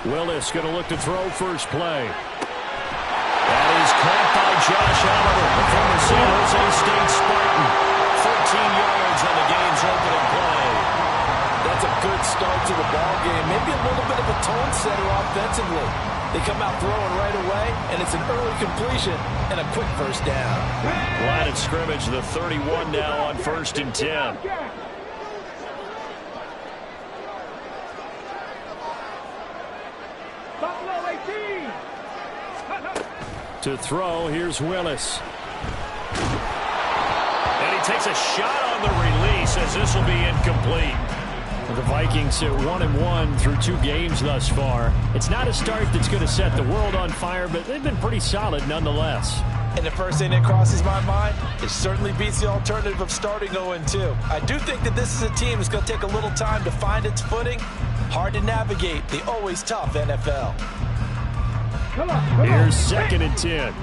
Willis going to look to throw first play. That is caught by Josh Oliver, the former San Jose State Spartan. 13 yards on the game's opening play. That's a good start to the ball game. Maybe a little bit of a tone setter offensively. They come out throwing right away, and it's an early completion and a quick first down. Line of scrimmage, the 31 now on 1st and 10. To throw, here's Willis. And he takes a shot on the release as this will be incomplete. The Vikings at 1-1 through 2 games thus far. It's not a start that's going to set the world on fire, but they've been pretty solid nonetheless. And the first thing that crosses my mind, it certainly beats the alternative of starting 0-2. I do think that this is a team that's going to take a little time to find its footing. Hard to navigate the always tough NFL. Here's 2nd and 10.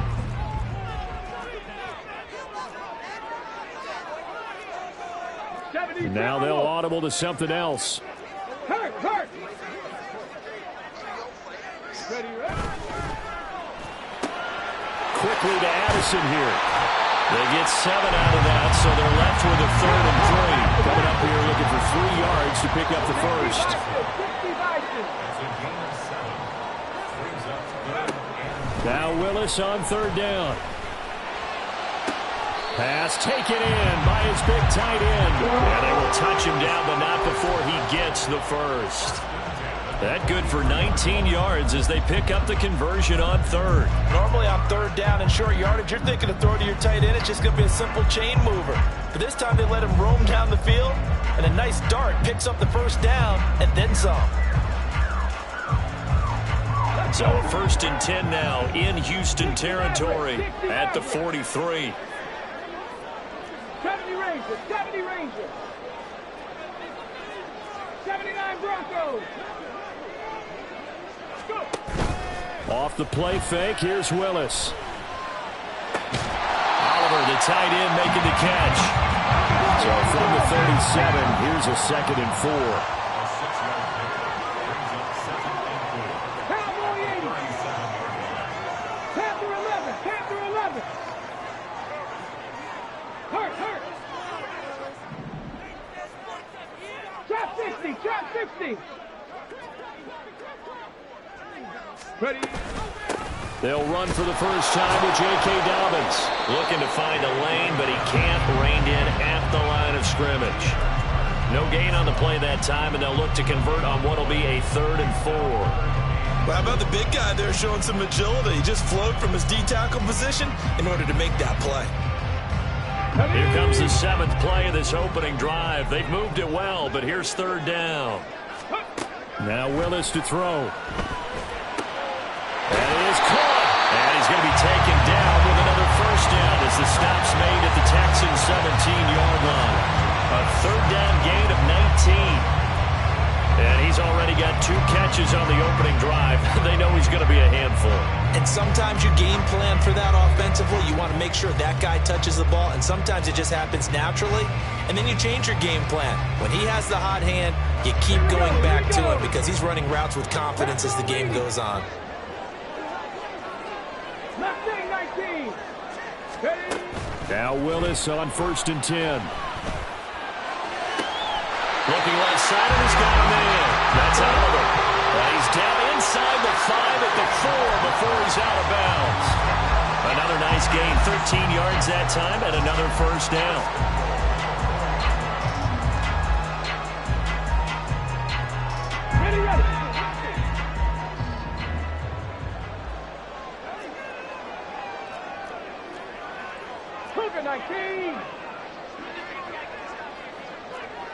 Now they'll audible to something else. Hurt. Quickly to Addison here. They get 7 out of that, so they're left with a 3rd and 3. Coming up here looking for 3 yards to pick up the first. Now Willis on 3rd down. Pass taken in by his big tight end. And they will touch him down, but not before he gets the first. That good for 19 yards as they pick up the conversion on 3rd. Normally on 3rd down and short yardage, you're thinking of throw to your tight end. It's just going to be a simple chain mover. But this time they let him roam down the field, and a nice dart picks up the first down and then some. So 1st and 10 now in Houston territory at the 43. 70 Rangers. 79 Broncos. Off the play fake, here's Willis. Oliver, the tight end, making the catch. So from the 37, here's a 2nd and 4. Trap 60. Ready. They'll run for the first time with J.K. Dobbins. Looking to find a lane, but he can't. Reined in at the line of scrimmage. No gain on the play that time, and they'll look to convert on what will be a 3rd and 4. Well, how about the big guy there showing some agility? He just flowed from his D-tackle position in order to make that play. Here comes the 7th play of this opening drive. They've moved it well, but here's 3rd down. Now Willis to throw. That is caught. And he's going to be taken down with another first down as the stop's made at the Texans' 17-yard line. A 3rd down gain of 19. And he's already got 2 catches on the opening drive. They know he's going to be a handful. And sometimes you game plan for that offensively. You want to make sure that guy touches the ball, and sometimes it just happens naturally. And then you change your game plan. When he has the hot hand, you keep going back to him because he's running routes with confidence as the game goes on. 19. Now Willis on 1st and 10. Looking right side, and he's got him in. That's Oliver. And he's down inside the 5 at the 4 before he's out of bounds. Another nice gain, 13 yards that time, and another first down. Ready. Cougar 19.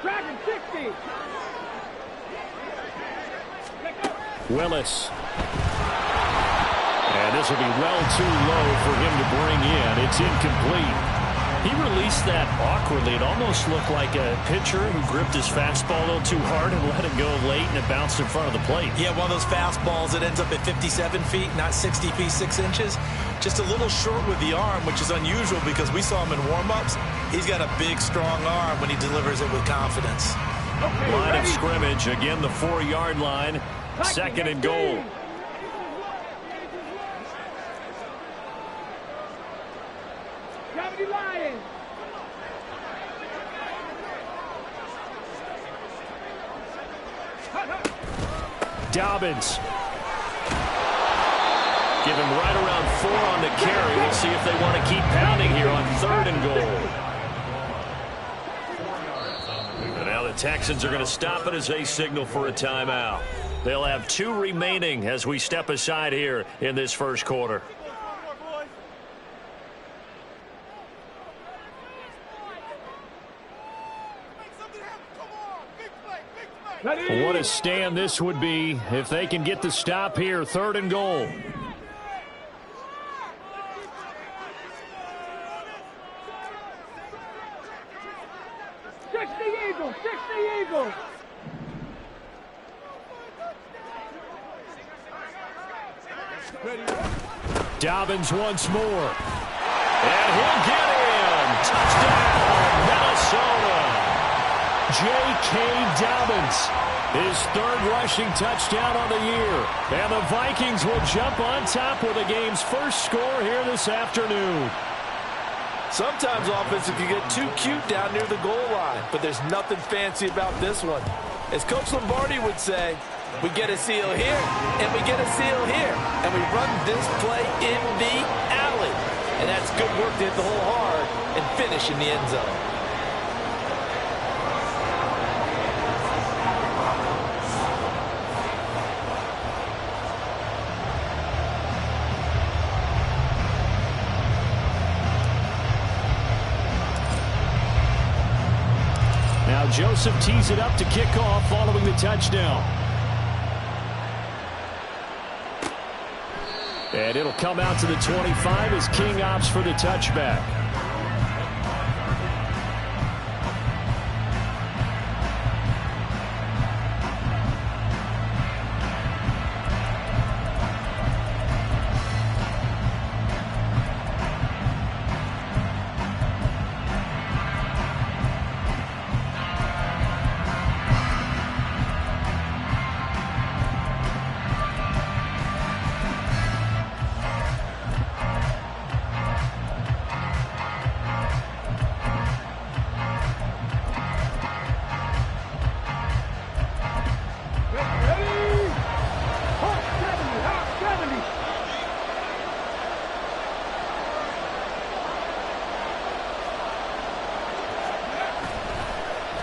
Dragon 60. Willis. And this will be well too low for him to bring in. It's incomplete. He released that awkwardly. It almost looked like a pitcher who gripped his fastball a little too hard and let it go late, and it bounced in front of the plate. Yeah, one of those fastballs that ends up at 57 feet, not 60 feet, 6 inches. Just a little short with the arm, which is unusual because we saw him in warm-ups. He's got a big, strong arm when he delivers it with confidence. Line of scrimmage, again the 4-yard line. Second and goal. Lions. Dobbins. Give him right around 4 on the carry. We'll see if they want to keep pounding here on 3rd and goal. And now the Texans are going to stop it as they signal for a timeout. They'll have 2 remaining as we step aside here in this first quarter. What a stand this would be if they can get the stop here. 3rd and goal. Eagles. Dobbins once more. And he'll get in. Touchdown, Minnesota. J.K. Dobbins, his 3rd rushing touchdown on the year. And the Vikings will jump on top with the game's first score here this afternoon. Sometimes offenses can get too cute down near the goal line, but there's nothing fancy about this one. As Coach Lombardi would say, we get a seal here, and we get a seal here, and we run this play in the alley. And that's good work to hit the hole hard and finish in the end zone. Now Joseph tees it up to kick off following the touchdown. And it'll come out to the 25 as King opts for the touchback.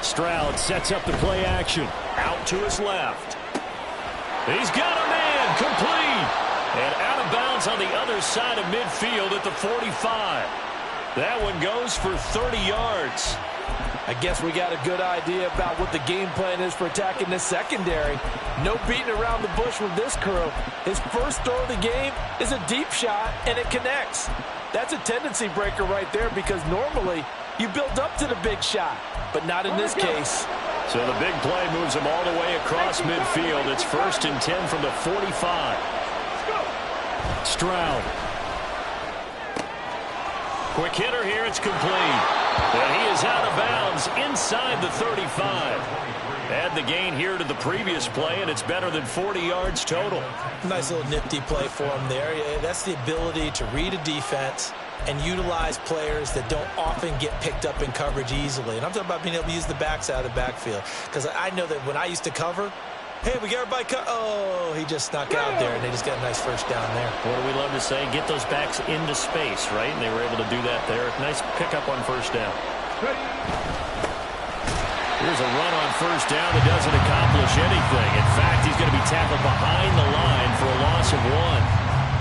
Stroud sets up the play action. Out to his left. He's got a man complete. And out of bounds on the other side of midfield at the 45. That one goes for 30 yards. I guess we got a good idea about what the game plan is for attacking this secondary. No beating around the bush with this crew. His first throw of the game is a deep shot, and it connects. That's a tendency breaker right there because normally you build up to the big shot, but not in this case. So the big play moves him all the way across midfield. It's 1st and 10 from the 45. Stroud. Quick hitter here. It's complete. And he is out of bounds inside the 35. Add the gain here to the previous play, and it's better than 40 yards total. Nice little nifty play for him there. Yeah, that's the ability to read a defense and utilize players that don't often get picked up in coverage easily. And I'm talking about being able to use the backs out of the backfield. Because I know that when I used to cover, hey, we got everybody oh, he just snuck out there, and they just got a nice first down there. What do we love to say? Get those backs into space, right? And they were able to do that there. Nice pickup on first down. Here's a run on first down that doesn't accomplish anything. In fact, he's going to be tackled behind the line for a loss of 1.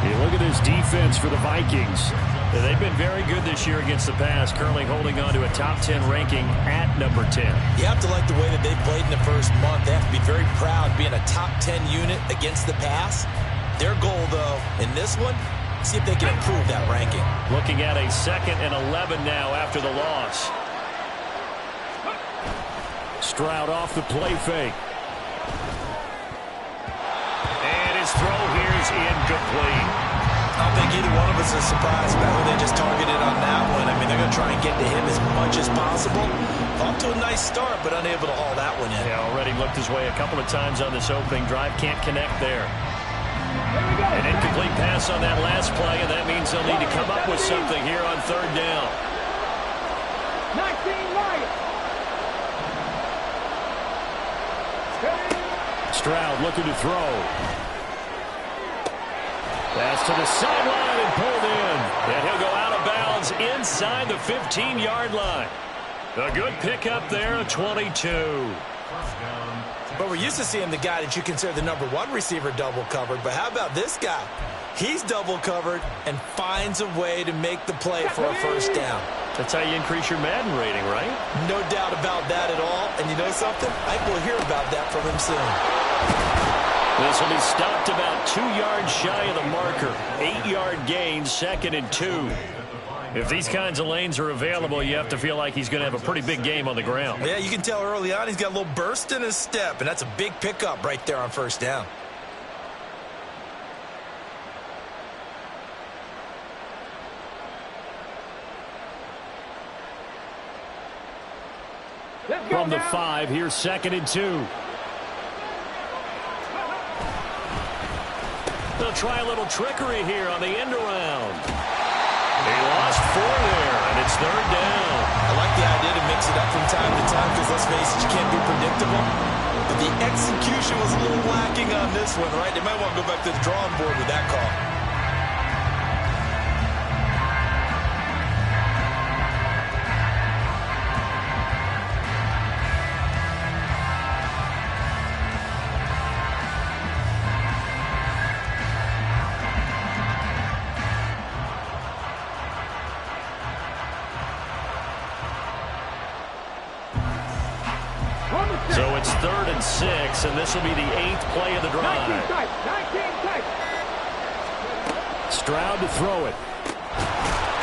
Yeah, look at this defense for the Vikings. They've been very good this year against the pass, currently holding on to a top 10 ranking at number 10. You have to like the way that they've played in the first month. They have to be very proud being a top 10 unit against the pass. Their goal, though, in this one, see if they can improve that ranking. Looking at a 2nd and 11 now after the loss. Stroud off the play fake. And his throw here is incomplete. I don't think either one of us is surprised about who they just targeted on that one. I mean, they're going to try and get to him as much as possible. Off to a nice start, but unable to haul that one in. Yeah, already looked his way a couple of times on this opening drive. Can't connect there. An incomplete pass on that last play, and that means they'll need to come up with something here on third down. 19 Lions. Stroud looking to throw. Pass to the sideline and pulled in. And he'll go out of bounds inside the 15-yard line. A good pickup there, a 22. But we're used to seeing the guy that you consider the number one receiver double covered. But how about this guy? He's double covered and finds a way to make the play for a first down. That's how you increase your Madden rating, right? No doubt about that at all. And you know something? I think we'll hear about that from him soon. This will be stopped about 2 yards shy of the marker. 8-yard gain, 2nd and 2. If these kinds of lanes are available, you have to feel like he's going to have a pretty big game on the ground. Yeah, you can tell early on he's got a little burst in his step, and that's a big pickup right there on first down. From the 5, here's 2nd and 2. They'll try a little trickery here on the end around. He lost 4 there, and it's third down. I like the idea to mix it up from time to time because, let's face it, you can't be predictable. But the execution was a little lacking on this one, right? They might want to go back to the drawing board with that call. So it's 3rd and 6, and this will be the 8th play of the drive. 19 tight. Stroud to throw it.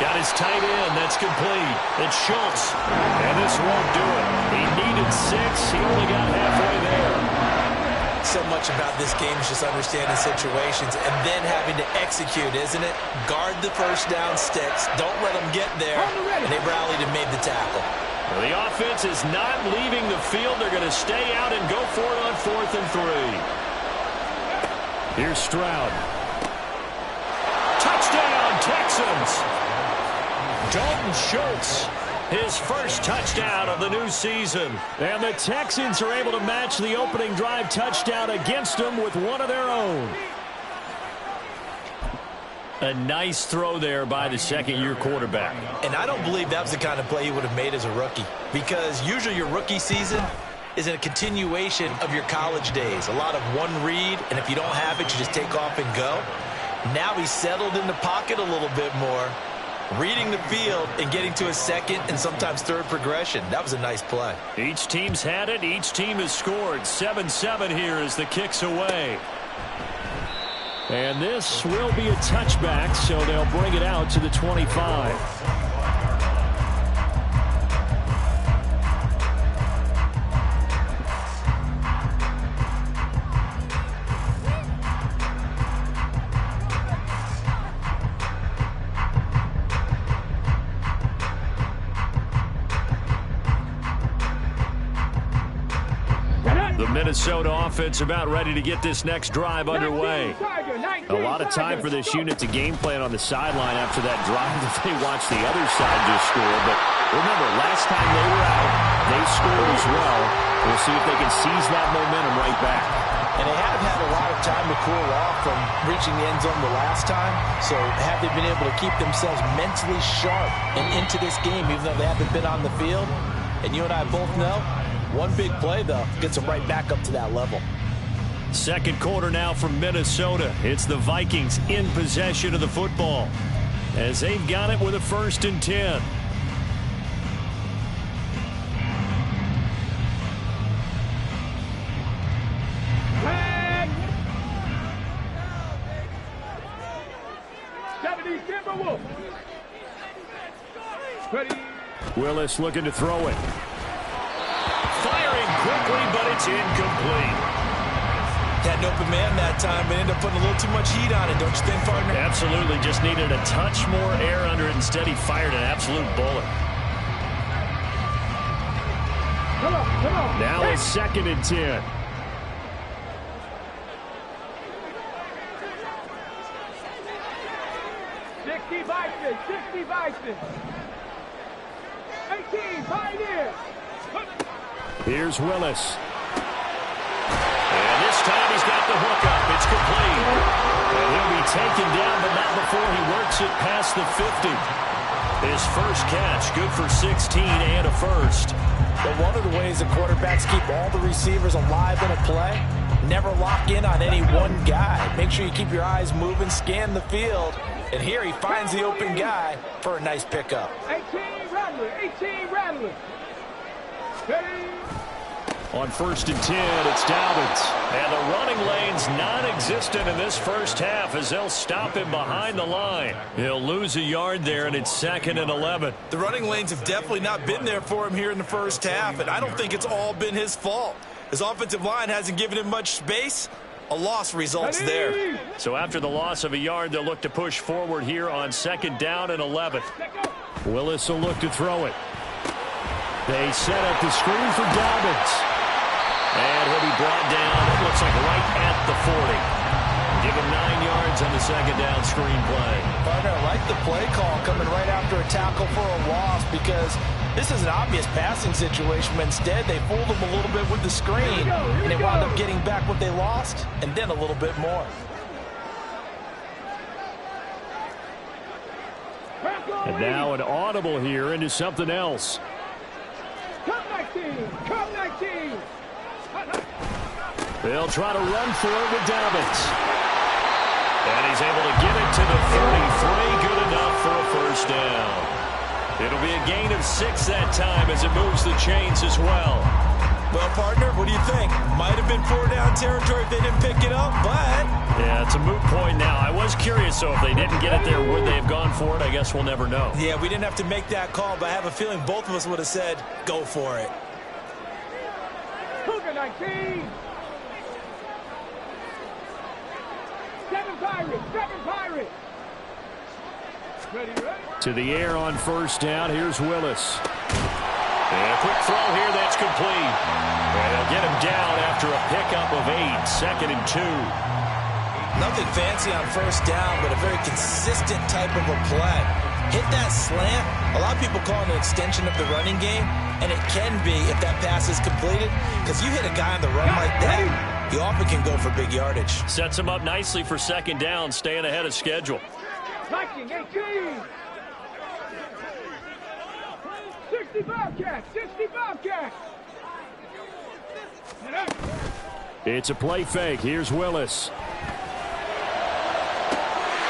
Got his tight end. That's complete. It's Schultz. And this won't do it. He needed 6. He only got halfway there. So much about this game is just understanding situations and then having to execute, isn't it? Guard the first down sticks. Don't let them get there. And they rallied and made the tackle. Well, the offense is not leaving the field. They're going to stay out and go for it on 4th and 3. Here's Stroud. Touchdown, Texans. Dalton Schultz, his first touchdown of the new season. And the Texans are able to match the opening drive touchdown against them with one of their own. A nice throw there by the second-year quarterback. And I don't believe that was the kind of play he would have made as a rookie, because usually your rookie season is a continuation of your college days. A lot of one read, and if you don't have it, you just take off and go. Now he's settled in the pocket a little bit more, reading the field and getting to a second and sometimes third progression. That was a nice play. Each team's had it. Each team has scored. 7-7 here as the kick's away. And this will be a touchback, so they'll bring it out to the 25. The Minnesota offense about ready to get this next drive underway. A lot of time for this unit to game plan on the sideline after that drive that they watched the other side just score. But remember, last time they were out, they scored as well. We'll see if they can seize that momentum right back. And they haven't had a lot of time to cool off from reaching the end zone the last time. So have they been able to keep themselves mentally sharp and into this game, even though they haven't been on the field? And you and I both know, one big play, though, gets them right back up to that level. Second quarter now from Minnesota. It's the Vikings in possession of the football as they've got it with a 1st and 10. Willis looking to throw it. Firing quickly, but it's incomplete. Had an open man that time, but ended up putting a little too much heat on it, don't you think, partner? Absolutely. Just needed a touch more air under it. Instead, he fired an absolute bullet. Now it's 2nd and 10. Here's Willis. And this time he's got the hook up. It's complete. And he'll be taken down, but not before he works it past the 50. His first catch, good for 16 and a first. But one of the ways the quarterbacks keep all the receivers alive in a play, never lock in on any one guy. Make sure you keep your eyes moving, scan the field. And here he finds the open guy for a nice pickup. 18 Rattler, 18 Rattler. On 1st and 10, it's Dobbins. And the running lane's non-existent in this first half as they'll stop him behind the line. He'll lose a yard there, and it's 2nd and 11. The running lanes have definitely not been there for him here in the first half, and I don't think it's all been his fault. His offensive line hasn't given him much space. A loss results there. So after the loss of a yard, they'll look to push forward here on 2nd down and 11. Willis will look to throw it. They set up the screen for Dobbins. And he'll be brought down, it looks like right at the 40. Give him 9 yards on the 2nd down screen play. Partner, I like the play call coming right after a tackle for a loss because this is an obvious passing situation, but instead they fooled him a little bit with the screen, and they wound up getting back what they lost, and then a little bit more. And now an audible here into something else. Come 19! Come 19! They'll try to run for it with Dobbins. And he's able to get it to the 33. Good enough for a first down. It'll be a gain of 6 that time as it moves the chains as well. Well, partner, what do you think? Might have been 4-down territory if they didn't pick it up, but... Yeah, it's a moot point now. I was curious, so if they didn't get it there, would they have gone for it? I guess we'll never know. Yeah, we didn't have to make that call, but I have a feeling both of us would have said, go for it. Cougar 19! 7 Pirates! 7 Pirates! Ready? To the air on 1st down. Here's Willis. And a quick throw here that's complete. And they'll get him down after a pickup of 8. 2nd and 2. Nothing fancy on 1st down, but a very consistent type of a play. Hit that slant. A lot of people call it an extension of the running game, and it can be if that pass is completed, because you hit a guy on the run like that, he often can go for big yardage. Sets him up nicely for 2nd down, staying ahead of schedule. Viking 18! 60 Bobcats! 60 Bobcats! It's a play fake. Here's Willis.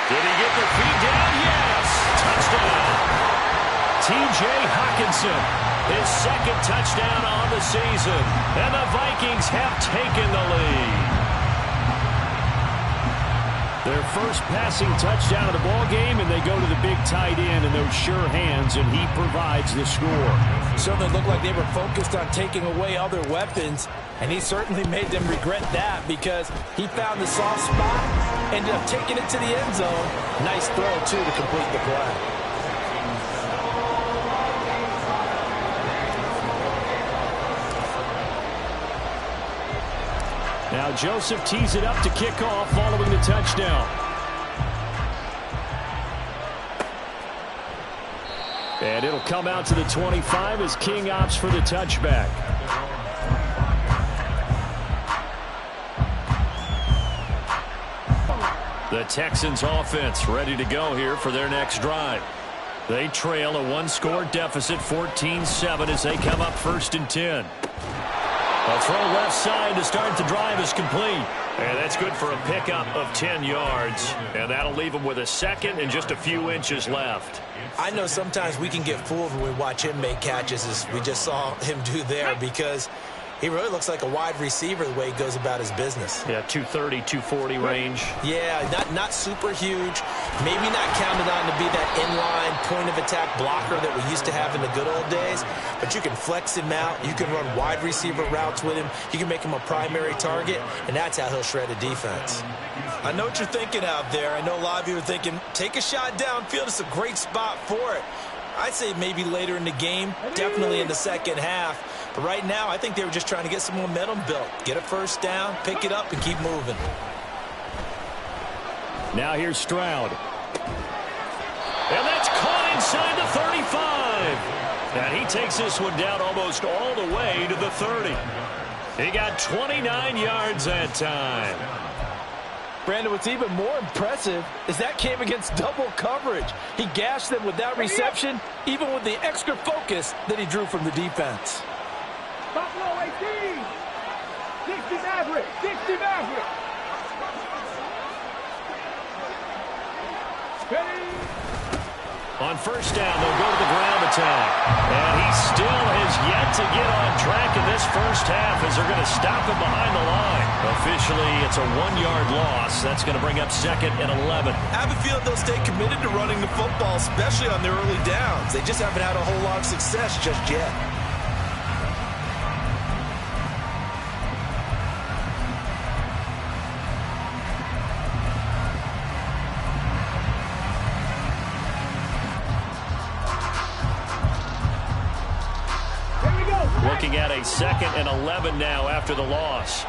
Did he get the feet down? Yes! Touchdown! T.J. Hockenson, his 2nd touchdown on the season. And the Vikings have taken the lead. Their first passing touchdown of the ball game, and they go to the big tight end in those sure hands, and he provides the score. Certainly looked like they were focused on taking away other weapons, and he certainly made them regret that because he found the soft spot, ended up taking it to the end zone. Nice throw, too, to complete the play. Now Joseph tees it up to kick off following the touchdown. And it'll come out to the 25 as King opts for the touchback. The Texans offense ready to go here for their next drive. They trail a 1-score deficit, 14-7 as they come up 1st and 10. A throw left side to start the drive is complete. And that's good for a pickup of 10 yards. And that'll leave them with a 2nd and just a few inches left. I know sometimes we can get fooled when we watch him make catches, as we just saw him do there, because he really looks like a wide receiver the way he goes about his business. Yeah, 230, 240 range. Yeah, not super huge. Maybe not counted on to be that inline point-of-attack blocker that we used to have in the good old days. But you can flex him out. You can run wide receiver routes with him. You can make him a primary target, and that's how he'll shred a defense. I know what you're thinking out there. I know a lot of you are thinking, take a shot downfield. It's a great spot for it. I'd say maybe later in the game, definitely in the second half. But right now, I think they were just trying to get some momentum built. Get a first down, pick it up, and keep moving. Now here's Stroud. And that's caught inside the 35. And he takes this one down almost all the way to the 30. He got 29 yards that time. Brandon, what's even more impressive is that came against double coverage. He gashed them with that reception, even with the extra focus that he drew from the defense. Buffalo 18. 60 Maverick. 60 Maverick. Ready. On first down, they'll go to the ground attack. And he still has yet to get on track in this first half as they're going to stop him behind the line. Officially, it's a 1-yard loss. That's going to bring up 2nd and 11. I have a feeling they'll stay committed to running the football, especially on their early downs. They just haven't had a whole lot of success just yet. Looking at a 2nd and 11 now after the loss.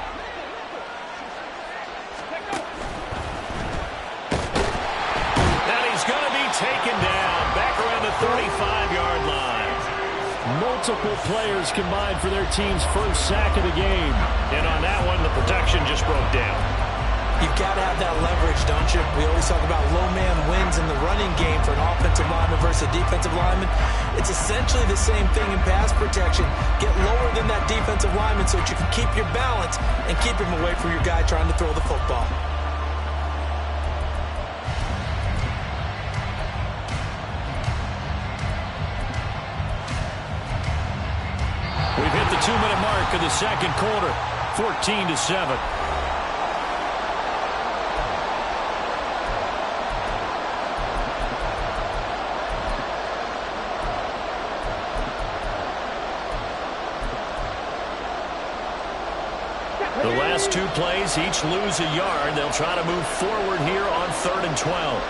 And he's going to be taken down back around the 35-yard line. Multiple players combined for their team's first sack of the game. And on that one, the protection just broke down. You've got to have that leverage, don't you? We always talk about low man wins in the running game for an offensive lineman versus a defensive lineman. It's essentially the same thing in pass protection. Get lower than that defensive lineman so that you can keep your balance and keep him away from your guy trying to throw the football. We've hit the 2-minute mark of the second quarter, 14-7. The last 2 plays, each lose a yard. They'll try to move forward here on 3rd and 12.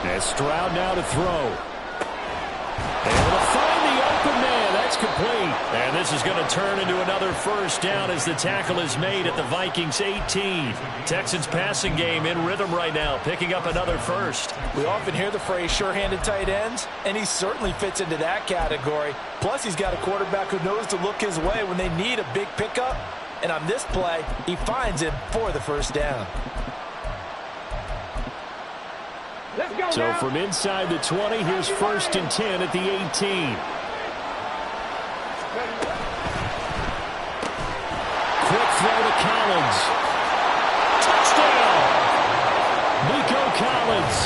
And Stroud now to throw. Able to find the open man. That's complete. And this is going to turn into another first down as the tackle is made at the Vikings 18. Texans passing game in rhythm right now, picking up another first. We often hear the phrase sure-handed tight ends, and he certainly fits into that category. Plus, he's got a quarterback who knows to look his way when they need a big pickup. And on this play, he finds him for the first down. So from inside the 20, here's 1st and 10 at the 18. Quick throw to Collins. Touchdown! Nico Collins.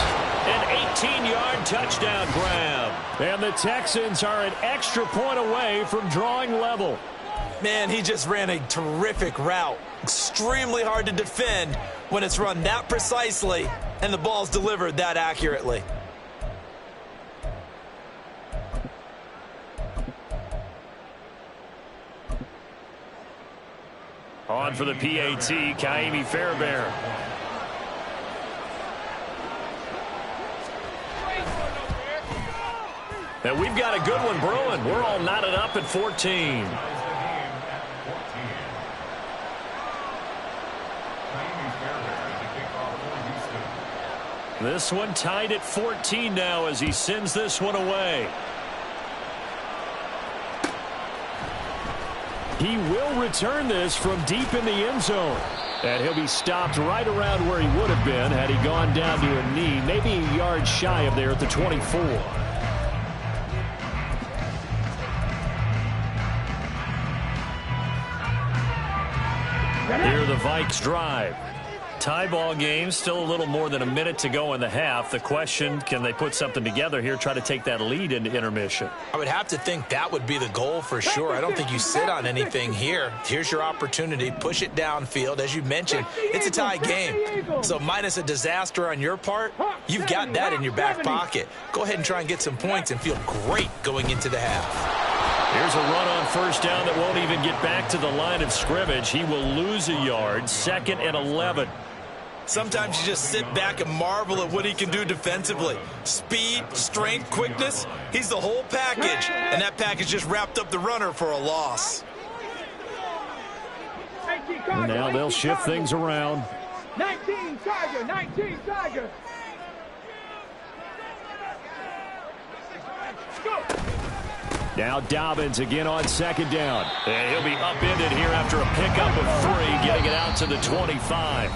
An 18-yard touchdown grab. And the Texans are an extra point away from drawing level. Man, he just ran a terrific route. Extremely hard to defend when it's run that precisely and the ball's delivered that accurately. On for the PAT, Ka'imi Fairbairn. And we've got a good one brewing. We're all knotted up at 14. This one tied at 14 now as he sends this one away. He will return this from deep in the end zone. And he'll be stopped right around where he would have been had he gone down to a knee, maybe a yard shy of there at the 24. Here the Vikes drive. Tie ball game, still a little more than a minute to go in the half. The question, can they put something together here, try to take that lead into intermission? I would have to think that would be the goal for sure. I don't think you sit on anything here. Here's your opportunity. Push it downfield. As you mentioned, it's a tie game. So minus a disaster on your part, you've got that in your back pocket. Go ahead and try and get some points and feel great going into the half. Here's a run on first down that won't even get back to the line of scrimmage. He will lose a yard. 2nd and 11. Sometimes you just sit back and marvel at what he can do defensively. Speed, strength, quickness, he's the whole package. And that package just wrapped up the runner for a loss. And now they'll shift things around. 19 Tiger, 19 Tiger. Go. Now Dobbins again on second down. And he'll be upended here after a pickup of 3, getting it out to the 25.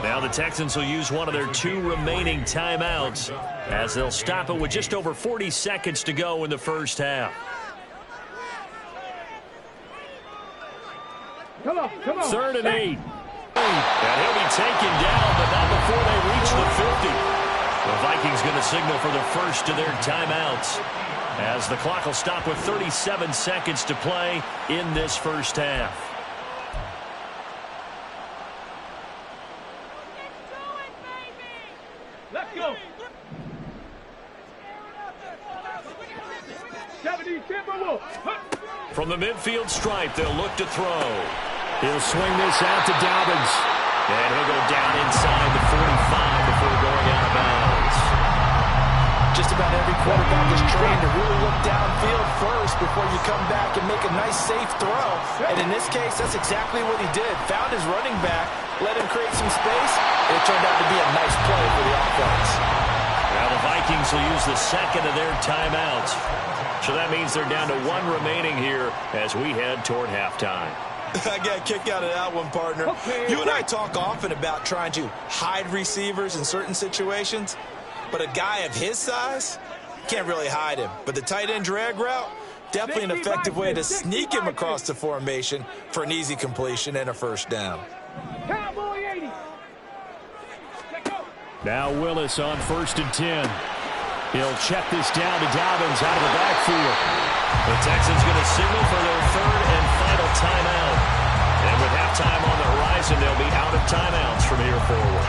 Now the Texans will use one of their 2 remaining timeouts as they'll stop it with just over 40 seconds to go in the first half. Come on. 3rd and 8. And he'll be taken down, but not before they reach the 50. The Vikings going to signal for the first of their timeouts as the clock will stop with 37 seconds to play in this first half. Let's go. 70 Timberwolves. From the midfield stripe, they'll look to throw. He'll swing this out to Dobbins. And he'll go down inside the 45 before going out of bounds. Just about every quarterback is trained to really look downfield first before you come back and make a nice, safe throw. And in this case, that's exactly what he did. Found his running back, let him create some space, and it turned out to be a nice play for the offense. Now the Vikings will use the second of their timeouts. So that means they're down to 1 remaining here as we head toward halftime. I got a kick out of that one, partner. Okay. You and I talk often about trying to hide receivers in certain situations, but a guy of his size can't really hide him. But the tight end drag route, definitely an effective way to sneak him across the formation for an easy completion and a first down. Cowboy 80. Now Willis on 1st and 10. He'll check this down to Dobbins out of the backfield. The Texans going to signal for their 3rd and final timeout. And with halftime on the horizon, they'll be out of timeouts from here forward.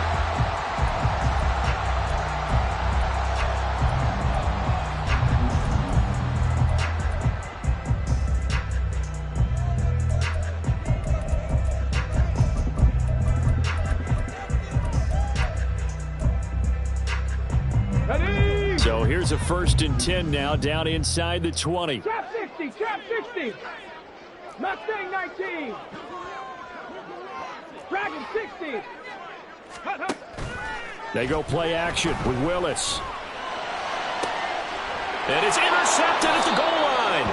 So here's a 1st and 10 now, down inside the 20. Trap 60. Mustang 19. Dragon 60. They go play action with Willis. And it's intercepted at the goal line.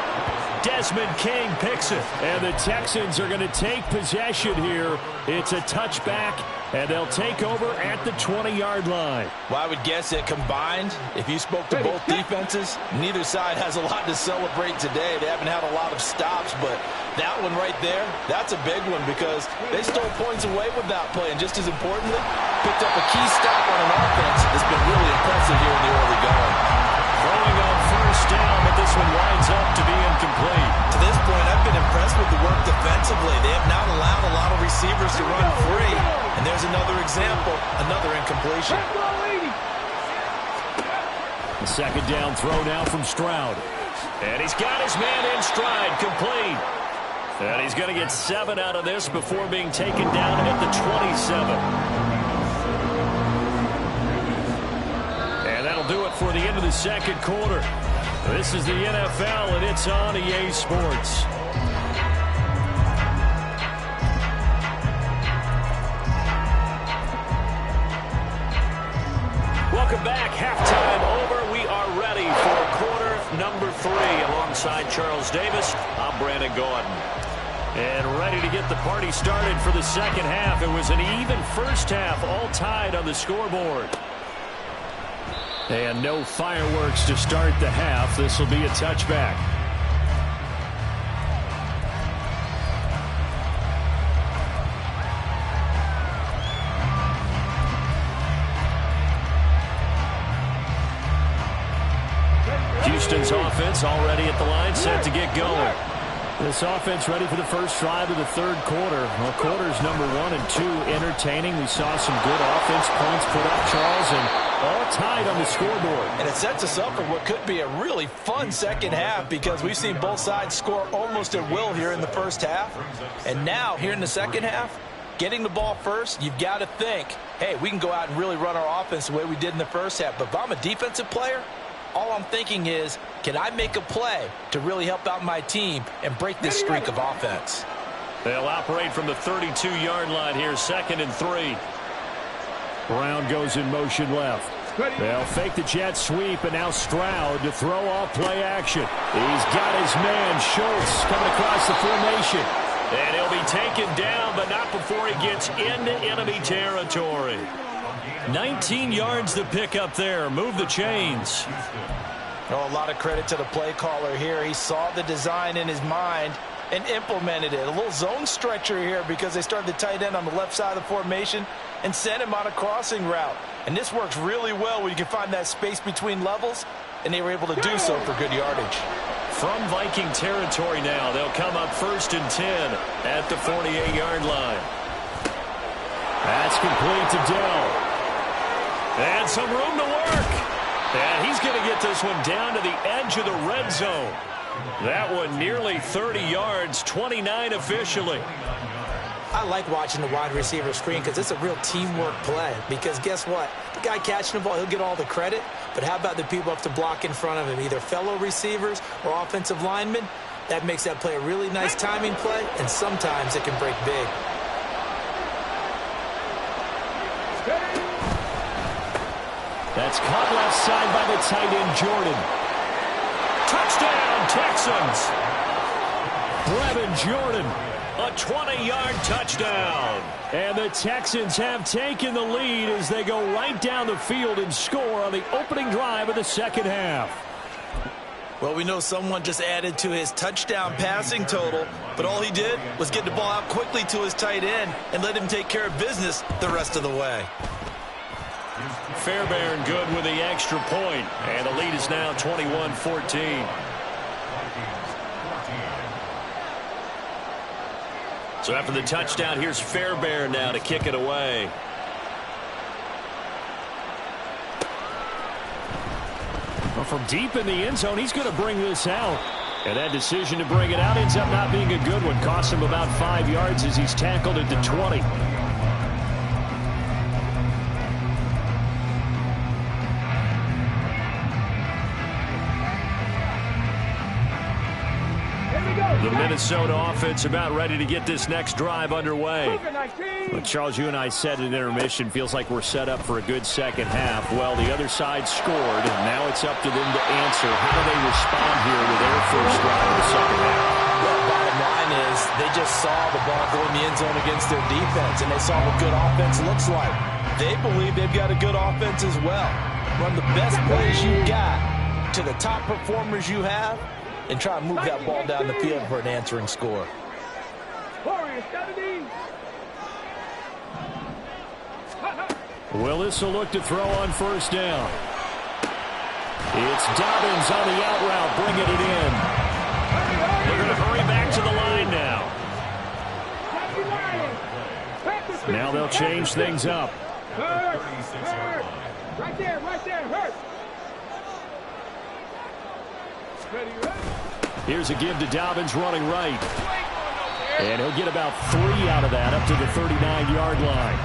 Desmond King picks it. And the Texans are going to take possession here. It's a touchback, and they'll take over at the 20-yard line. Well, I would guess that combined, if you spoke to both defenses, neither side has a lot to celebrate today. They haven't had a lot of stops, but that one right there, that's a big one because they stole points away with that play. And just as importantly, picked up a key stop on an offense that's been really impressive here in the early going. Throwing on 1st down, but this one winds up to be incomplete. To this point, I've been impressed with the work defensively. They have not allowed a lot of receivers to run free. And there's another example, another incompletion. The 2nd down throw now from Stroud. And he's got his man in stride, complete. And he's going to get 7 out of this before being taken down at the 27. And that'll do it for the end of the 2nd quarter. This is the NFL, and it's on EA Sports. Welcome back. Halftime over. We are ready for quarter number 3. Alongside Charles Davis, I'm Brandon Gordon. And ready to get the party started for the 2nd half. It was an even first half, all tied on the scoreboard. And no fireworks to start the half. This will be a touchback. Houston's offense already at the line, set to get going. This offense ready for the first drive of the 3rd quarter. Well, quarters number 1 and 2 entertaining. We saw some good offense points put up, Charles, and all tied on the scoreboard. And it sets us up for what could be a really fun 2nd half because we've seen both sides score almost at will here in the first half. And now, here in the 2nd half, getting the ball first, you've got to think hey, we can go out and really run our offense the way we did in the first half. But if I'm a defensive player, all I'm thinking is, can I make a play to really help out my team and break this streak of offense? They'll operate from the 32-yard line here, 2nd and 3. Brown goes in motion left. They'll fake the jet sweep, and now Stroud to throw off play action. He's got his man, Schultz, coming across the formation. And he'll be taken down, but not before he gets into enemy territory. 19 yards to pick up there. Move the chains. Oh, a lot of credit to the play caller here. He saw the design in his mind and implemented it. A little zone stretcher here because they started the tight end on the left side of the formation and sent him on a crossing route. And this works really well when you can find that space between levels, and they were able to do so for good yardage. From Viking territory now, they'll come up 1st and 10 at the 48-yard line. That's complete to Dell. And some room to work. And he's going to get this one down to the edge of the red zone. That one nearly 30 yards, 29 officially. I like watching the wide receiver screen because it's a real teamwork play. Because guess what? The guy catching the ball, he'll get all the credit. But how about the people up to block in front of him, either fellow receivers or offensive linemen? That makes that play a really nice timing play, and sometimes it can break big. That's caught left side by the tight end, Jordan. Touchdown, Texans. Brevin Jordan, a 20-yard touchdown. And the Texans have taken the lead as they go right down the field and score on the opening drive of the second half. Well, we know someone just added to his touchdown passing total, but all he did was get the ball out quickly to his tight end and let him take care of business the rest of the way. Fairbairn good with the extra point, and the lead is now 21-14. So after the touchdown, here's Fairbairn now to kick it away. Well, from deep in the end zone, he's going to bring this out. And that decision to bring it out ends up not being a good one. Costs him about 5 yards as he's tackled at the 20. The Minnesota offense about ready to get this next drive underway. Well, Charles, you and I said at intermission, feels like we're set up for a good second half. Well, the other side scored, and now it's up to them to answer. How do they respond here with their first drive of the second half? Well, bottom line is they just saw the ball go in the end zone against their defense, and they saw what good offense looks like. They believe they've got a good offense as well. Run the best plays you got to the top performers you have, and try and move that ball down the field for an answering score. Willis will look to throw on first down. It's Dobbins on the out route, bringing it in. They're going to hurry back to the line now. Now they'll change things up. Hurt. Right there, hurt. Here's a give to Dobbins running right. And he'll get about 3 out of that up to the 39-yard line.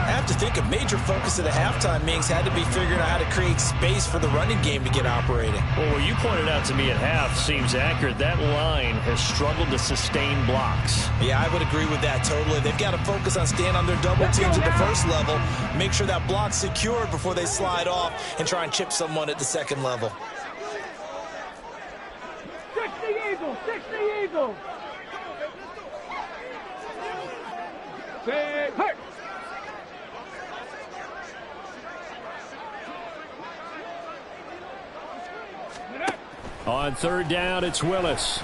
I have to think a major focus of the halftime meetings had to be figuring out how to create space for the running game to get operating. Well, what you pointed out to me at half seems accurate. That line has struggled to sustain blocks. Yeah, I would agree with that totally. They've got to focus on staying on their double teams at the first level, make sure that block's secured before they slide off and try and chip someone at the second level. 60 Eagles. Hurt. On third down, it's Willis.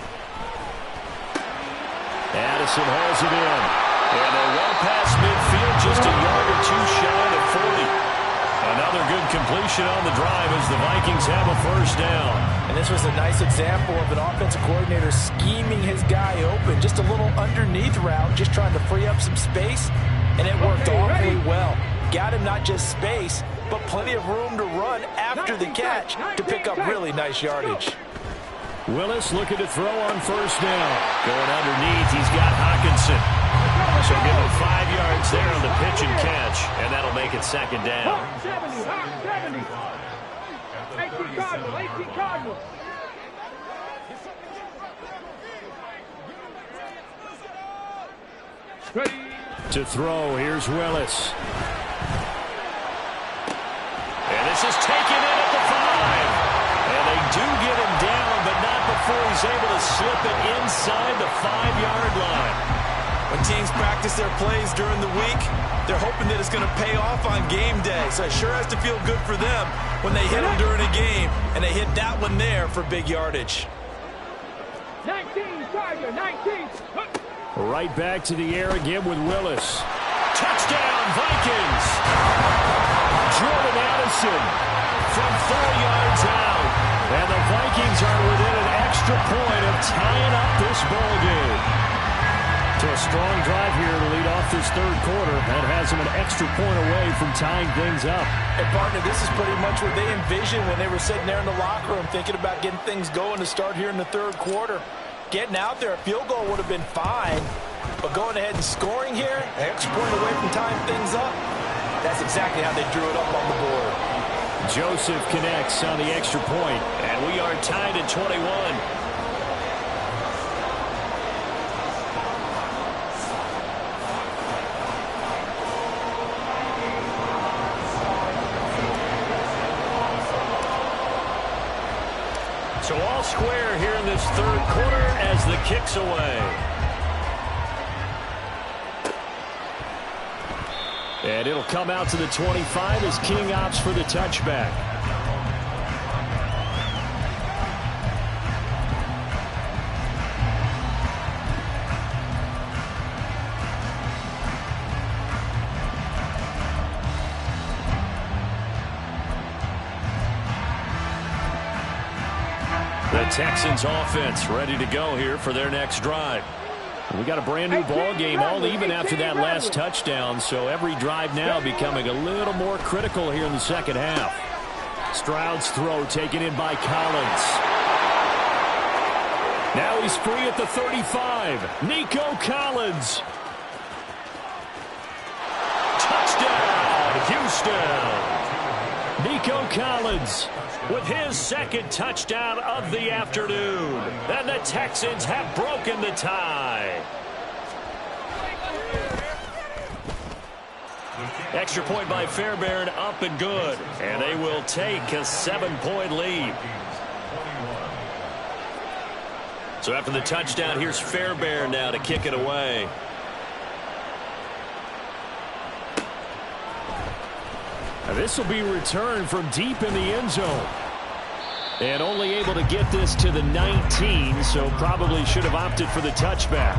Addison hauls it in. And they're well past midfield, just a yard or two shy of 40. Another good completion on the drive as the Vikings have a first down. And this was a nice example of an offensive coordinator scheming his guy open. Just a little underneath route, just trying to free up some space, and it worked awfully well. Got him not just space, but plenty of room to run after the catch to pick up really nice yardage. Willis looking to throw on first down. Going underneath, he's got Hockenson. So give him 5 yards there on the pitch and catch, and that'll make it second down. 70, 70. 18 Cardinals, 18 Cardinals. Ready. To throw, here's Willis. And this is taken in at the 5. And they do get him down, but not before he's able to slip it inside the 5-yard line. When teams practice their plays during the week, they're hoping that it's going to pay off on game day. So it sure has to feel good for them when they hit them during a game, and they hit that one there for big yardage. 19, Tiger, 19. Right back to the air again with Willis. Touchdown, Vikings! Jordan Addison from 4 yards out. And the Vikings are within an extra point of tying up this ball game. To a strong drive here to lead off this third quarter. That has them an extra point away from tying things up. And, partner, this is pretty much what they envisioned when they were sitting there in the locker room thinking about getting things going to start here in the third quarter. Getting out there, a field goal would have been fine. But going ahead and scoring here, an extra point away from tying things up, that's exactly how they drew it up on the board. Joseph connects on the extra point. And we are tied at 21. So all square here in this third quarter as the kick's away. And it'll come out to the 25 as King opts for the touchback. The Texans offense ready to go here for their next drive. We got a brand new ball game, all even after that last touchdown, so every drive now becoming a little more critical here in the second half. Stroud's throw taken in by Collins. Now he's free at the 35. Nico Collins. Touchdown, Houston. Nico Collins with his second touchdown of the afternoon. And the Texans have broken the tie. Extra point by Fairbairn, up and good. And they will take a 7-point lead. So after the touchdown, here's Fairbairn now to kick it away. This will be returned from deep in the end zone. And only able to get this to the 19, so probably should have opted for the touchback.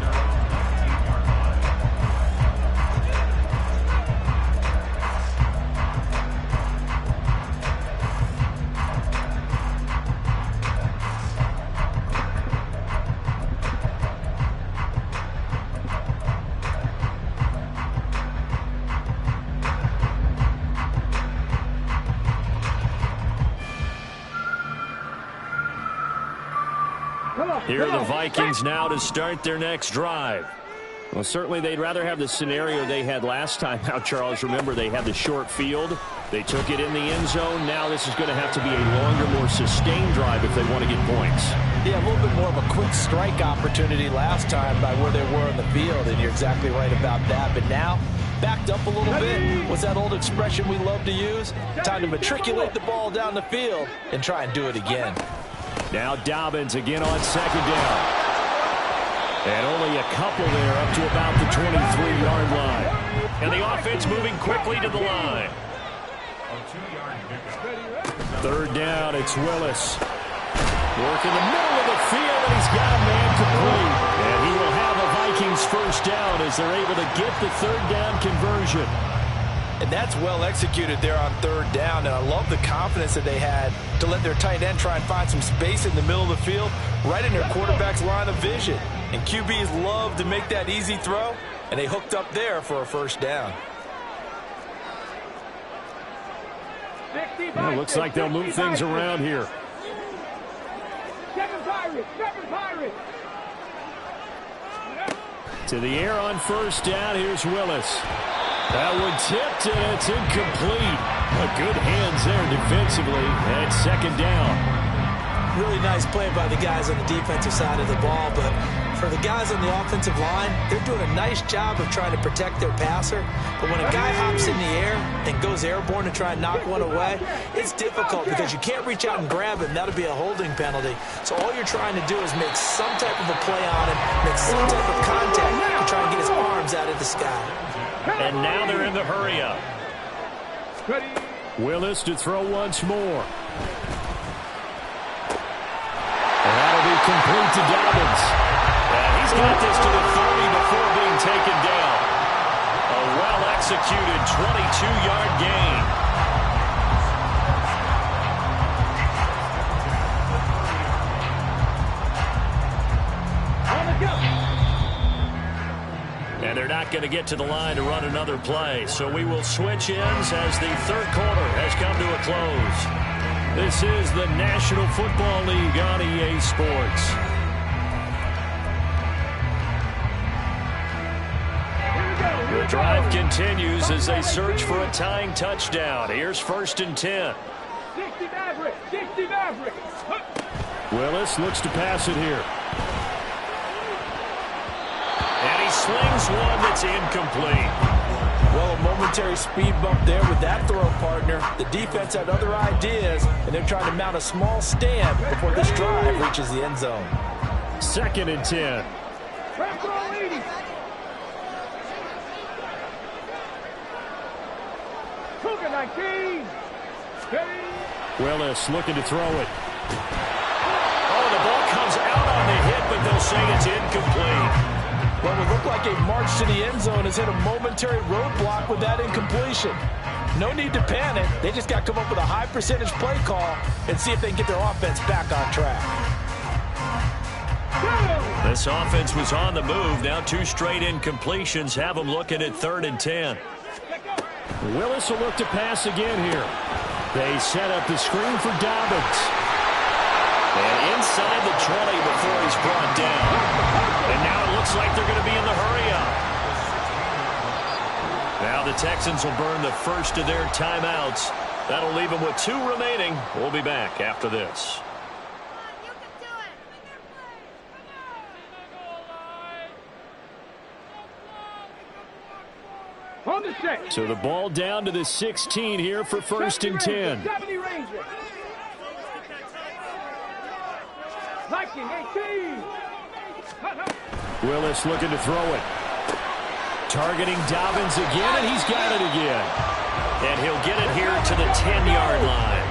Here are the Vikings now to start their next drive. Well, certainly they'd rather have the scenario they had last time out, Charles. Remember, they had the short field. They took it in the end zone. Now this is going to have to be a longer, more sustained drive if they want to get points. Yeah, a little bit more of a quick strike opportunity last time by where they were in the field, and you're exactly right about that. But now, backed up a little bit. What's that old expression we love to use? Time to matriculate the ball down the field and try and do it again. Now Dobbins again on second down. And only a couple there up to about the 23-yard line. And the offense moving quickly to the line. Third down, it's Willis. Work in the middle of the field, and he's got a man complete. And he will have a Vikings first down as they're able to get the third down conversion. And that's well executed there on third down. And I love the confidence that they had to let their tight end try and find some space in the middle of the field, right in their quarterback's line of vision. And QBs love to make that easy throw, and they hooked up there for a first down. Well, looks like they'll move things around here. To the air on first down. Here's Willis. That one tipped, and it's incomplete. But good hands there defensively. And second down. Really nice play by the guys on the defensive side of the ball, but for the guys on the offensive line, they're doing a nice job of trying to protect their passer. But when a guy hops in the air and goes airborne to try and knock one away, it's difficult because you can't reach out and grab him. That'll be a holding penalty. So all you're trying to do is make some type of a play on him, make some type of contact to try and get his arms out of the sky. And now they're in the hurry-up. Willis to throw once more. And that'll be complete to Dobbins. And he's got this to the 30 before being taken down. A well-executed 22-yard gain. And they're not going to get to the line to run another play. So we will switch ends as the third quarter has come to a close. This is the National Football League on EA Sports. The drive continues as they search for a tying touchdown. Here's 1st and 10. 60 Maverick, 60 Maverick. Willis looks to pass it here. And he slings one that's incomplete. Well, a momentary speed bump there with that throw, partner. The defense had other ideas, and they're trying to mount a small stand before this drive reaches the end zone. 2nd and 10. Cougar 19. Willis looking to throw it. Oh, the ball comes out on the hit, but they'll say it's incomplete. Well, it looked like a march to the end zone has hit a momentary roadblock with that incompletion. No need to panic. They just got to come up with a high percentage play call and see if they can get their offense back on track. This offense was on the move. Now 2 straight incompletions have them looking at 3rd and 10. Willis will look to pass again here. They set up the screen for Dobbins. And inside the 20 before he's brought down. And now it looks like they're going to be in the hurry-up. Now the Texans will burn the first of their timeouts. That'll leave them with 2 remaining. We'll be back after this. So the ball down to the 16 here for 1st and 10. 70 Rangers. 1918. Willis looking to throw it. Targeting Dobbins again, and he's got it again. And he'll get it here to the 10-yard line.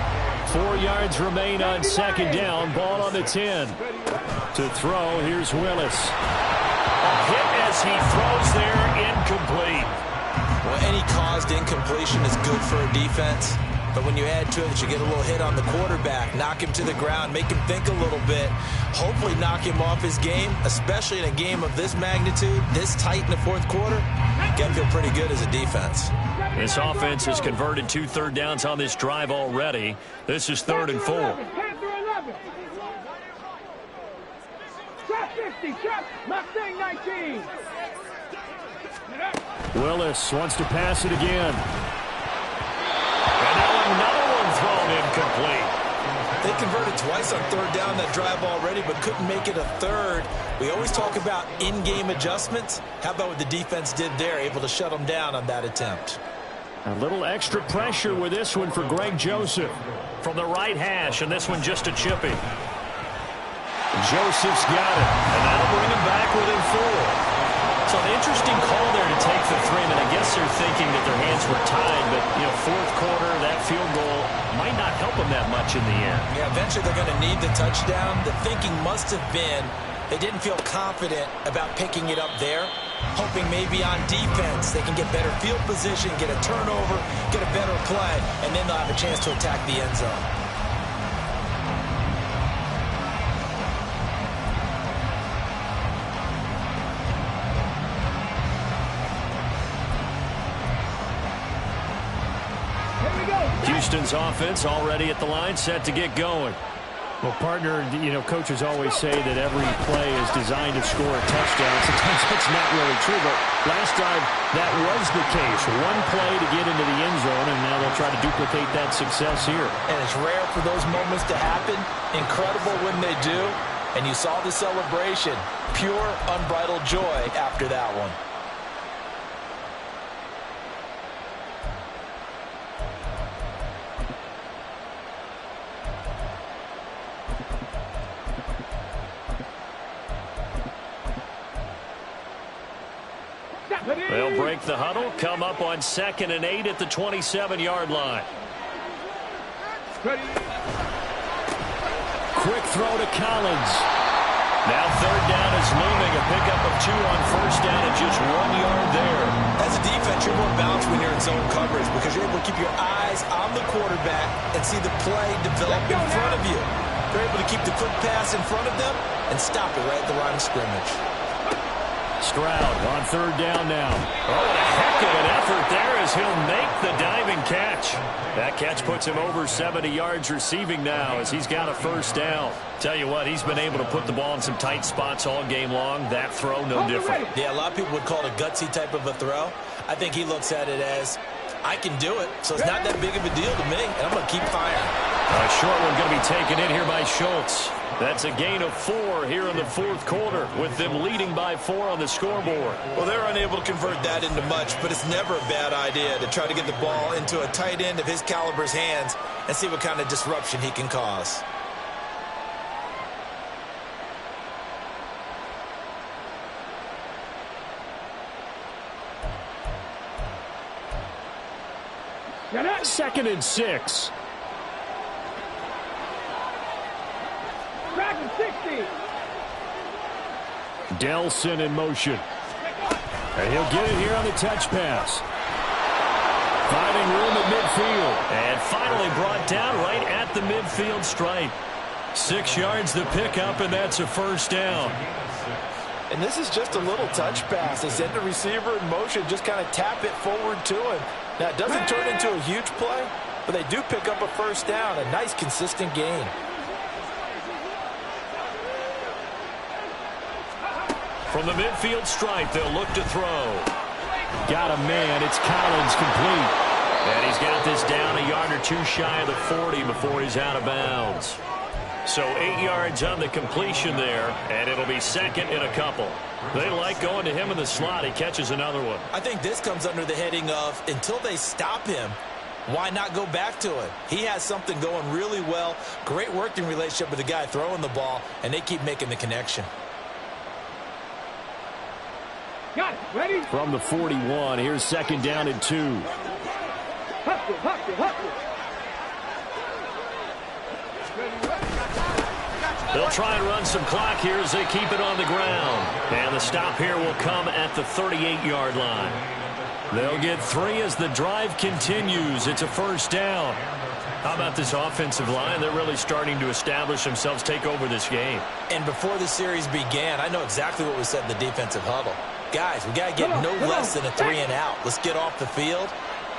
4 yards remain on 2nd down. Ball on the 10. To throw, here's Willis. A hit as he throws there, incomplete. Well, any caused incompletion is good for a defense. But when you add to it that you get a little hit on the quarterback, knock him to the ground, make him think a little bit, hopefully knock him off his game, especially in a game of this magnitude, this tight in the 4th quarter, got to feel pretty good as a defense. This offense has converted 2 third downs on this drive already. This is 3rd and 4. 11. Shot 50, shot Mustang 19. Willis wants to pass it again. And now another one thrown incomplete. They converted twice on 3rd down that drive already, but couldn't make it a 3rd. We always talk about in-game adjustments. How about what the defense did there, able to shut them down on that attempt? A little extra pressure with this one for Greg Joseph. From the right hash, and this one just a chippy. Joseph's got it. And that'll bring him back within 4. So an interesting call there to take the 3. And I guess they're thinking that their hands were tied, but, 4th quarter, that field goal might not help them that much in the end. Yeah, eventually they're going to need the touchdown. The thinking must have been they didn't feel confident about picking it up there, hoping maybe on defense they can get better field position, get a turnover, get a better play, and then they'll have a chance to attack the end zone. Houston's offense already at the line, set to get going. Well, partner, you know, coaches always say that every play is designed to score a touchdown. Sometimes that's not really true, but last drive, that was the case. One play to get into the end zone, and now they'll try to duplicate that success here. And it's rare for those moments to happen. Incredible when they do. And you saw the celebration. Pure, unbridled joy after that one. They'll break the huddle, come up on 2nd and 8 at the 27-yard line. Quick throw to Collins. Now 3rd down is looming. A pickup of 2 on 1st down and just 1 yard there. As a defense, you're more balanced when you're in zone coverage because you're able to keep your eyes on the quarterback and see the play develop in front of you. You're able to keep the quick pass in front of them and stop it right at the line of scrimmage. Stroud on 3rd down now. Oh, what a heck of an effort there as he'll make the diving catch. That catch puts him over 70 yards receiving now as he's got a 1st down. Tell you what, he's been able to put the ball in some tight spots all game long. That throw, no different. Yeah, a lot of people would call it a gutsy type of a throw. I think he looks at it as, I can do it, so it's not that big of a deal to me, and I'm going to keep firing. A short one going to be taken in here by Schultz. That's a gain of 4 here in the 4th quarter, with them leading by 4 on the scoreboard. Well, they're unable to convert that into much, but it's never a bad idea to try to get the ball into a tight end of his caliber's hands and see what kind of disruption he can cause. Second and 6. Second 60. Delson in motion. And he'll get it here on the touch pass. Finding room at midfield. And finally brought down right at the midfield stripe. 6 yards the pickup, and that's a 1st down. And this is just a little touch pass. They send the receiver in motion, just kind of tap it forward to him. Now, it doesn't turn into a huge play, but they do pick up a 1st down, a nice, consistent gain. From the midfield stripe, they'll look to throw. Got a man. It's Collins complete. And he's got this down a yard or 2 shy of the 40 before he's out of bounds. So 8 yards on the completion there, and it'll be 2nd and a couple. They like going to him in the slot. He catches another one. I think this comes under the heading of, until they stop him, why not go back to him? He has something going really well. Great working relationship with the guy throwing the ball, and they keep making the connection. Got it. Ready? From the 41, here's 2nd down and 2. Hustle, hustle, hustle. They'll try and run some clock here as they keep it on the ground. And the stop here will come at the 38-yard line. They'll get 3 as the drive continues. It's a 1st down. How about this offensive line? They're really starting to establish themselves, take over this game. And before the series began, I know exactly what was said in the defensive huddle. Guys, we got to get no less than a 3 and out. Let's get off the field.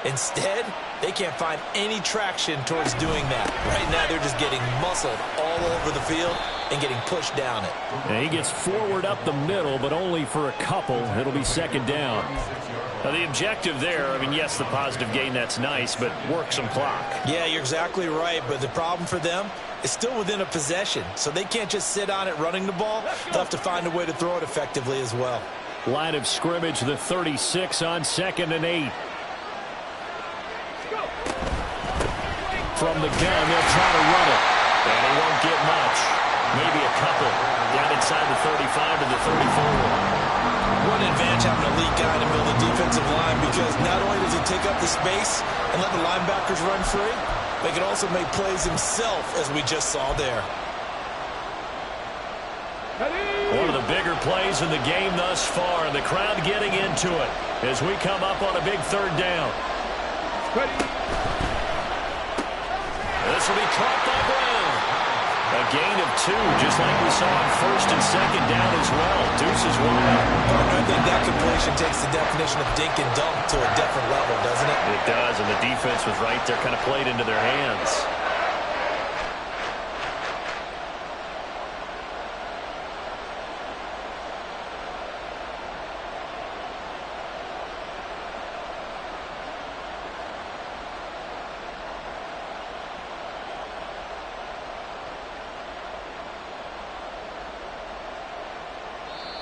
Instead, they can't find any traction towards doing that. Right now, they're just getting muscled all over the field and getting pushed down it. And he gets forward up the middle, but only for a couple. It'll be 2nd down. Now, the objective there, I mean, yes, the positive gain, that's nice, but work some clock. Yeah, you're exactly right, but the problem for them is still within a possession, so they can't just sit on it running the ball. They'll have to find a way to throw it effectively as well. Line of scrimmage, the 36 on 2nd and 8. From the gun, they'll try to run it. And he won't get much. Maybe a couple. Down inside the 35 to the 34. What an advantage having an elite guy in the middle of the defensive line, because not only does he take up the space and let the linebackers run free, but he can also make plays himself, as we just saw there. One of the bigger plays in the game thus far, and the crowd getting into it as we come up on a big 3rd down. This will be caught by Brown. A gain of 2, just like we saw on 1st and 2nd down as well. Deuces wide. I think that completion takes the definition of dink and dunk to a different level, doesn't it? It does, and the defense was right there, kind of played into their hands.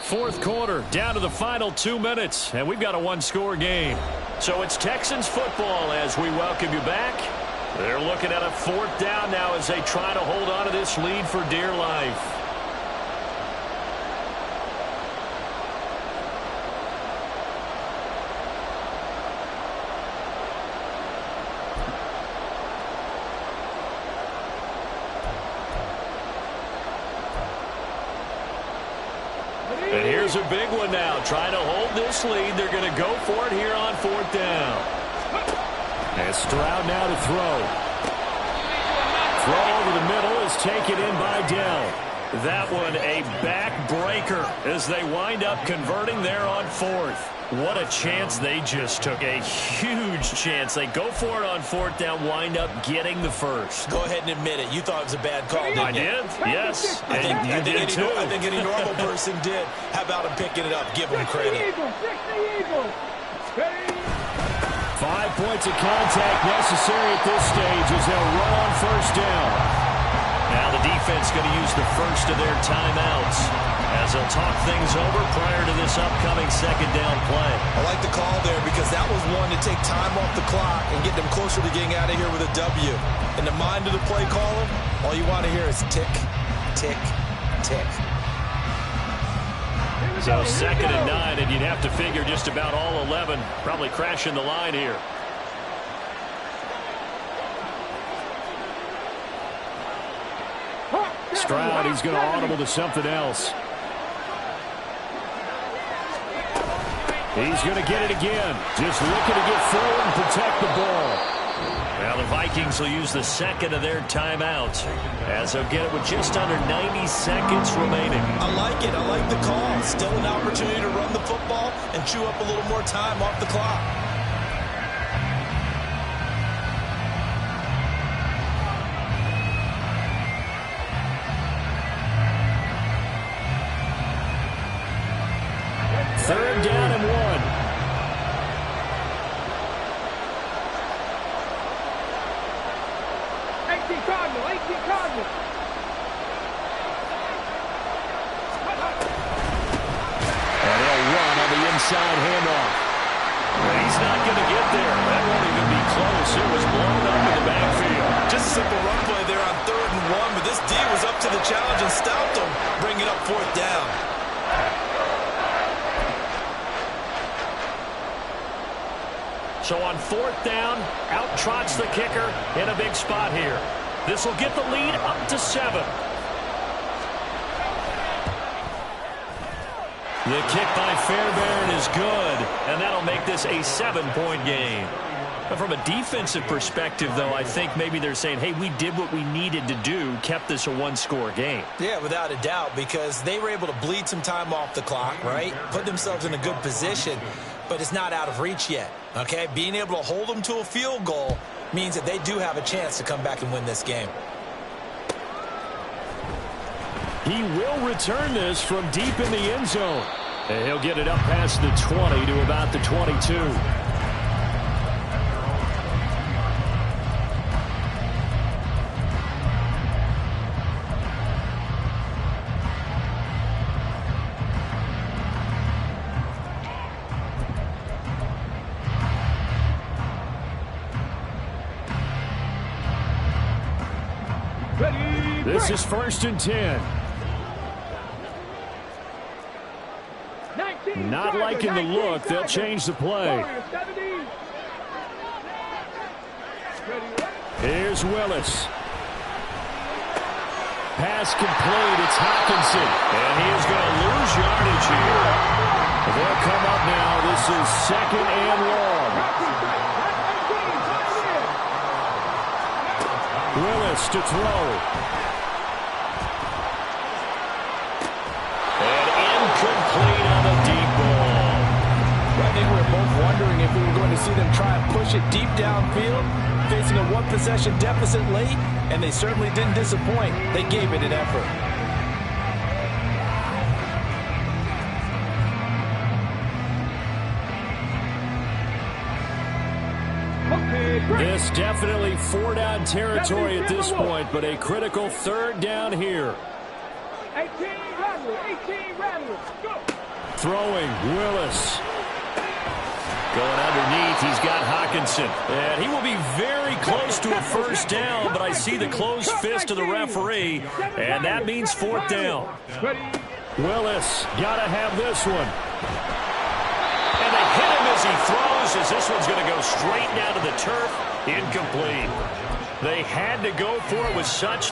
Fourth quarter, down to the final 2 minutes, and we've got a one-score game. So it's Texans football as we welcome you back. They're looking at a fourth down now as they try to hold on to this lead for dear life. And here's a big one now. Trying to hold this lead. They're going to go for it here on fourth down. And Stroud now to throw. Throw over the middle is taken in by Dell. That one a backbreaker as they wind up converting there on fourth. What a chance they just took. A huge chance. They go for it on fourth down, wind up getting the first. Go ahead and admit it. You thought it was a bad call, didn't you? I did, yes. I think any normal person did. How about him picking it up? Give him credit. 5 points of contact necessary at this stage as they'll run on first down. Now the defense going to use the first of their timeouts as they'll talk things over prior to this upcoming second down play. I like the call there because that was one to take time off the clock and get them closer to getting out of here with a W. In the mind of the play caller, all you want to hear is tick, tick, tick. So second and 9, and you'd have to figure just about all 11 probably crashing the line here. Stroud, he's going to audible to something else. He's going to get it again. Just looking to get forward and protect the ball. Now the Vikings will use the second of their timeouts as they'll get it with just under 90 seconds remaining. I like it. I like the call. Still an opportunity to run the football and chew up a little more time off the clock. Third down and 1. 18 Cardinal, 18 Cardinal. And they'll run on the inside handoff. He's not going to get there. That won't even be close. It was blown up in the backfield. Just a simple run play there on 3rd and 1, but this D was up to the challenge and stopped him, bringing up fourth down. So on fourth down, out trots the kicker in a big spot here. This will get the lead up to 7. The kick by Fairbairn is good, and that'll make this a 7-point game. But from a defensive perspective, though, I think maybe they're saying, hey, we did what we needed to do, kept this a one-score game. Yeah, without a doubt, because they were able to bleed some time off the clock, right? Put themselves in a good position, but it's not out of reach yet, okay? Being able to hold them to a field goal means that they do have a chance to come back and win this game. He will return this from deep in the end zone. And he'll get it up past the 20 to about the 22. This is 1st and 10. Not liking the look. They'll change the play. Here's Willis. Pass complete. It's Hockenson. And he is going to lose yardage here. They'll come up now. This is 2nd and long. Willis to throw. Complete on the deep ball. I think we were both wondering if we were going to see them try and push it deep downfield, facing a one-possession deficit late, and they certainly didn't disappoint. They gave it an effort. This definitely 4-down territory at this point, but a critical 3rd down here. 18 Rattler, 18 Rattler, go! Throwing, Willis. Going underneath, he's got Hockenson. And he will be very close to a first down, but I see the closed fist of the referee, and that means fourth down. Willis, gotta have this one. And they hit him as he throws, as this one's going to go straight down to the turf. Incomplete. They had to go for it with such